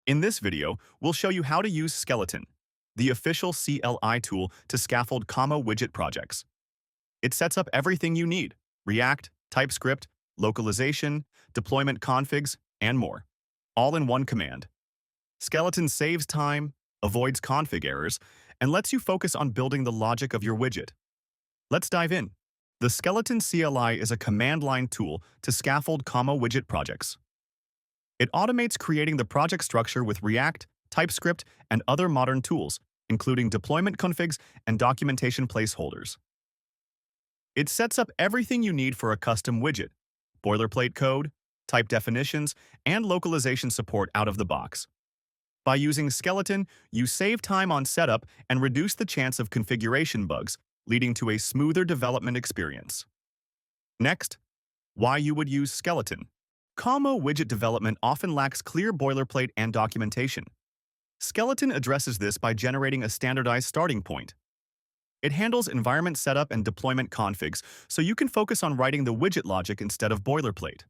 In this video, we'll show you how to use Skeleton, the official CLI tool to scaffold Kommo widget projects. It sets up everything you need: React, TypeScript, localization, deployment configs, and more, all in one command. Skeleton saves time, avoids config errors, and lets you focus on building the logic of your widget. Let's dive in. The Skeleton CLI is a command-line tool to scaffold Kommo widget projects. It automates creating the project structure with React, TypeScript, and other modern tools, including deployment configs and documentation placeholders. It sets up everything you need for a custom widget: boilerplate code, type definitions, and localization support out of the box. By using Skeleton, you save time on setup and reduce the chance of configuration bugs, leading to a smoother development experience. Next, why you would use Skeleton. Kommo widget development often lacks clear boilerplate and documentation. Skeleton addresses this by generating a standardized starting point. It handles environment setup and deployment configs, so you can focus on writing the widget logic instead of boilerplate.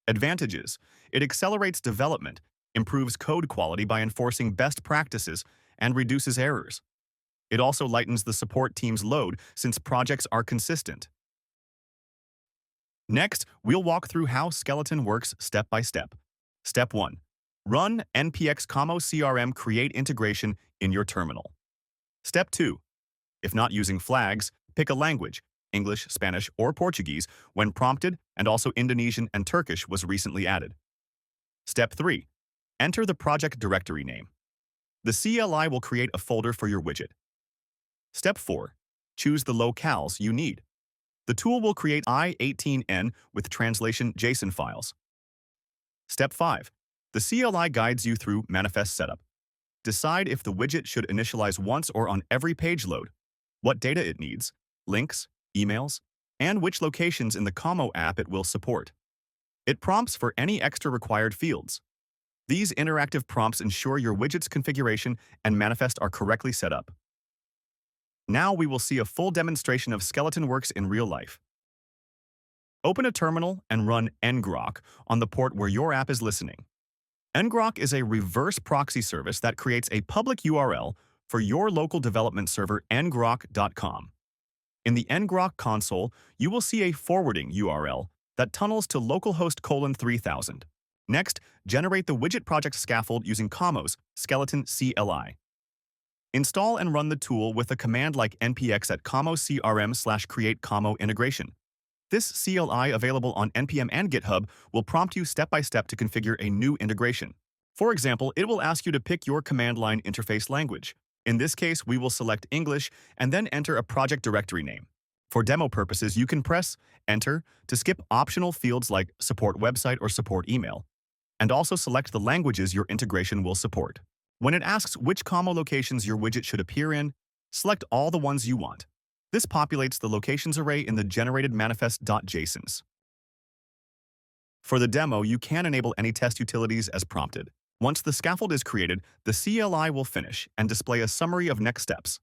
Advantages: it accelerates development, improves code quality by enforcing best practices, and reduces errors. It also lightens the support team's load since projects are consistent. Next, we'll walk through how Skeleton works step by step. Step 1. Run npx Kommo CRM create integration in your terminal. Step 2. If not using flags, pick a language: English, Spanish, or Portuguese when prompted, and also Indonesian and Turkish was recently added. Step 3. Enter the project directory name. The CLI will create a folder for your widget. Step 4. Choose the locales you need. The tool will create I18N with translation JSON files. Step 5. The CLI guides you through manifest setup. Decide if the widget should initialize once or on every page load, what data it needs, links, emails, and which locations in the Kommo app it will support. It prompts for any extra required fields. These interactive prompts ensure your widget's configuration and manifest are correctly set up. Now we will see a full demonstration of Skeleton works in real life. Open a terminal and run ngrok on the port where your app is listening. Ngrok is a reverse proxy service that creates a public URL for your local development server ngrok.com. In the ngrok console, you will see a forwarding URL that tunnels to localhost :3000. Next, generate the widget project scaffold using Kommo's Skeleton CLI. Install and run the tool with a command like npx at kommo crm/create Kommo integration. This CLI, available on NPM and GitHub, will prompt you step by step to configure a new integration. For example, it will ask you to pick your command line interface language. In this case, we will select English and then enter a project directory name. For demo purposes, you can press Enter to skip optional fields like support website or support email, and also select the languages your integration will support. When it asks which Kommo locations your widget should appear in, select all the ones you want. This populates the locations array in the generated manifest.jsons. For the demo, you can enable any test utilities as prompted. Once the scaffold is created, the CLI will finish and display a summary of next steps.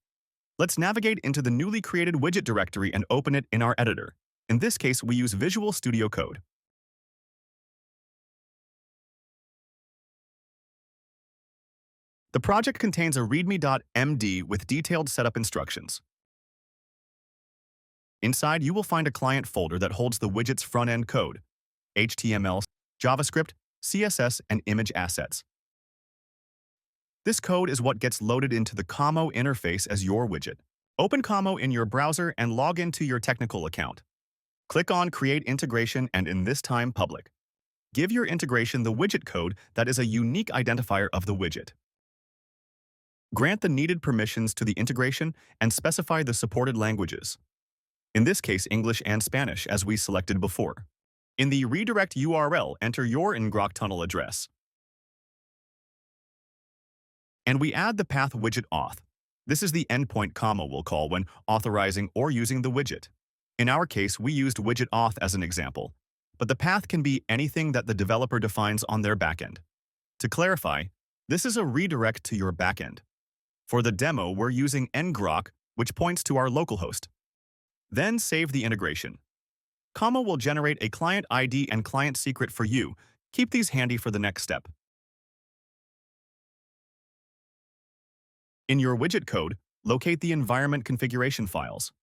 Let's navigate into the newly created widget directory and open it in our editor. In this case, we use Visual Studio Code. The project contains a readme.md with detailed setup instructions. Inside, you will find a client folder that holds the widget's front-end code: HTML, JavaScript, CSS, and image assets. This code is what gets loaded into the Kommo interface as your widget. Open Kommo in your browser and log into your technical account. Click on Create Integration and, in this time, Public. Give your integration the widget code that is a unique identifier of the widget. Grant the needed permissions to the integration and specify the supported languages. In this case, English and Spanish, as we selected before. In the redirect URL, enter your ngrok tunnel address. And we add the path widget auth. This is the endpoint Kommo will call when authorizing or using the widget. In our case, we used widget auth as an example, but the path can be anything that the developer defines on their backend. To clarify, this is a redirect to your backend. For the demo, we're using ngrok, which points to our localhost. Then save the integration. Kommo will generate a client ID and client secret for you. Keep these handy for the next step. In your widget code, locate the environment configuration files,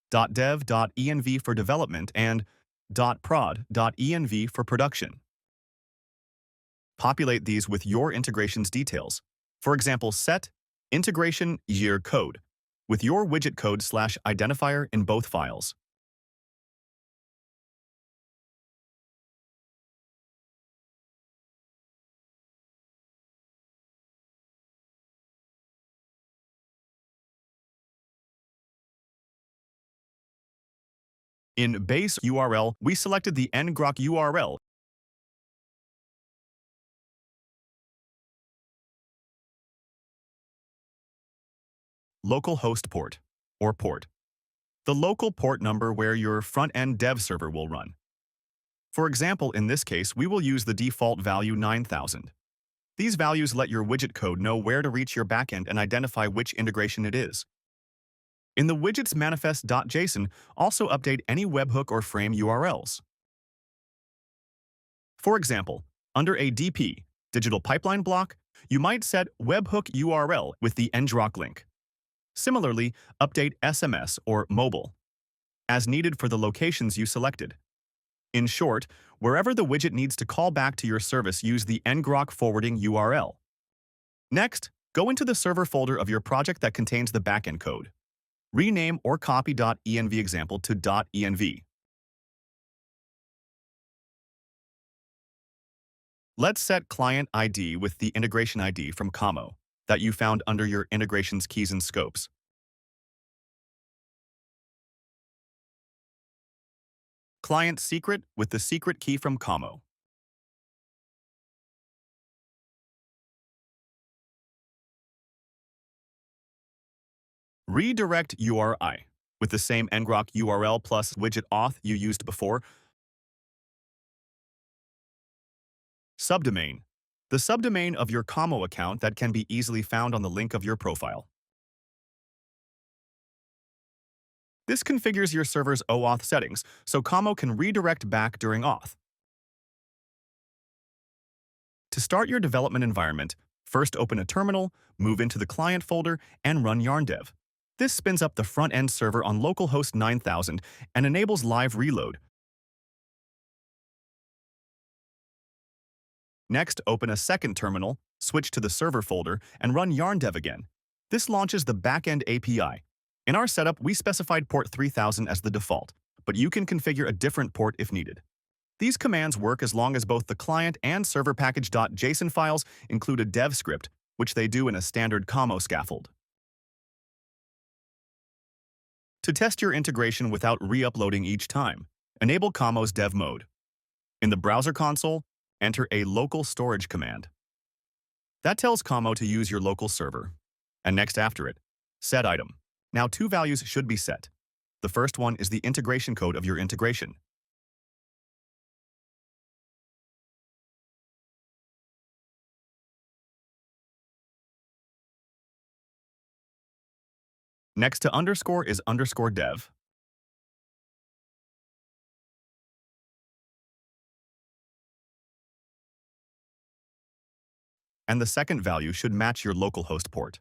.dev.env for development and .prod.env for production. Populate these with your integration's details. For example, set integration year code with your widget code /identifier in both files. In base URL, we selected the ngrok URL, local host port, or port, the local port number where your front-end dev server will run. For example, in this case, we will use the default value 9000. These values let your widget code know where to reach your backend and identify which integration it is. In the widgets manifest.json, also update any webhook or frame URLs. For example, under a DP, digital pipeline block, you might set webhook URL with the ngrok link. Similarly, update SMS or mobile, as needed for the locations you selected. In short, wherever the widget needs to call back to your service, use the ngrok forwarding URL. Next, go into the server folder of your project that contains the backend code. Rename or copy .env example to .env. Let's set client ID with the integration ID from Kommo that you found under your integrations keys and scopes. Client secret with the secret key from Kommo. Redirect URI with the same ngrok URL plus widget auth you used before. Subdomain, the subdomain of your Kommo account that can be easily found on the link of your profile. This configures your server's OAuth settings so Kommo can redirect back during auth. To start your development environment, first open a terminal, move into the client folder, and run yarn dev. This spins up the front-end server on localhost 9000 and enables live reload. Next, open a second terminal, switch to the server folder, and run yarn dev again. This launches the Backend API. In our setup, we specified port 3000 as the default, but you can configure a different port if needed. These commands work as long as both the client and server package.json files include a dev script, which they do in a standard Kommo scaffold. To test your integration without re-uploading each time, enable Kommo's dev mode. In the browser console, enter a local storage command. That tells Kommo to use your local server. And next after it, set item. Now two values should be set. The first one is the integration code of your integration. Next to underscore is underscore dev. And the second value should match your localhost port.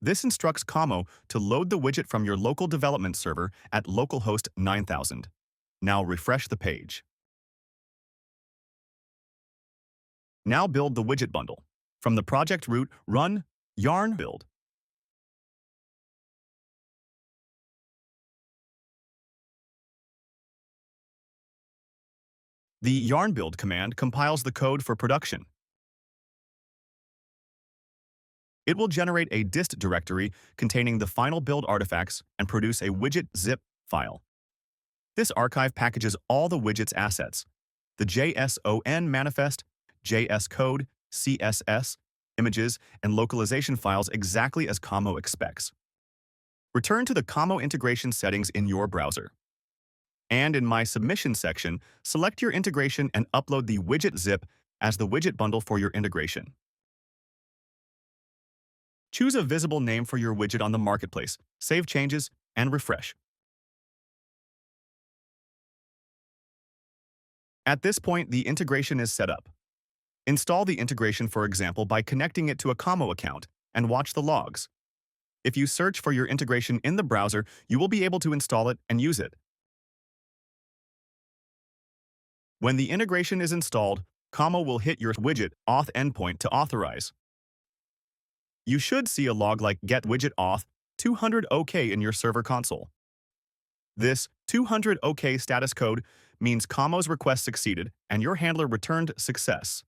This instructs Kommo to load the widget from your local development server at localhost 9000. Now refresh the page. Now build the widget bundle. From the project root, run yarn build. The yarn build command compiles the code for production. It will generate a dist directory containing the final build artifacts and produce a widget zip file. This archive packages all the widget's assets, the JSON manifest, JS code, CSS, images, and localization files exactly as Kommo expects. Return to the Kommo integration settings in your browser. And in My Submission section, select your integration and upload the widget zip as the widget bundle for your integration. Choose a visible name for your widget on the marketplace, save changes, and refresh. At this point, the integration is set up. Install the integration, for example, by connecting it to a Kommo account and watch the logs. If you search for your integration in the browser, you will be able to install it and use it. When the integration is installed, Kommo will hit your widget auth endpoint to authorize. You should see a log like get widget auth 200 OK in your server console. This 200 OK status code means Kommo's request succeeded and your handler returned success.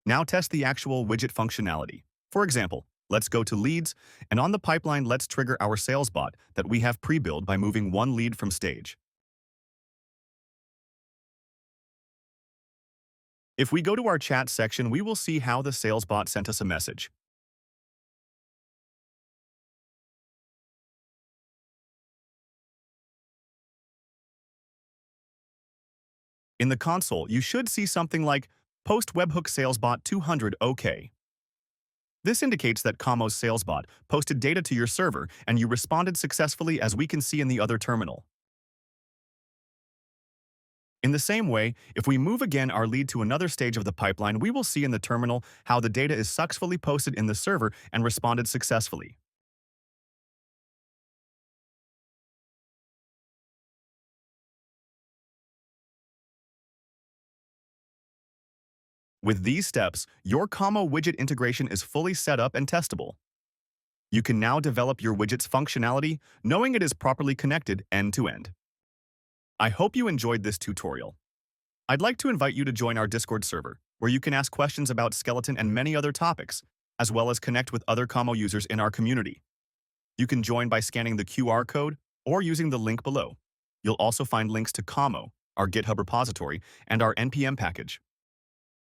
Now test the actual widget functionality. For example, let's go to leads, and on the pipeline, let's trigger our sales bot that we have pre-built by moving one lead from stage. If we go to our chat section, we will see how the sales bot sent us a message. In the console, you should see something like Post Webhook Salesbot 200 OK. This indicates that Kommo's salesbot posted data to your server and you responded successfully, as we can see in the other terminal. In the same way, if we move again our lead to another stage of the pipeline, we will see in the terminal how the data is successfully posted in the server and responded successfully. With these steps, your Kommo widget integration is fully set up and testable. You can now develop your widget's functionality, knowing it is properly connected end-to-end. I hope you enjoyed this tutorial. I'd like to invite you to join our Discord server, where you can ask questions about Skeleton and many other topics, as well as connect with other Kommo users in our community. You can join by scanning the QR code or using the link below. You'll also find links to Kommo, our GitHub repository, and our NPM package.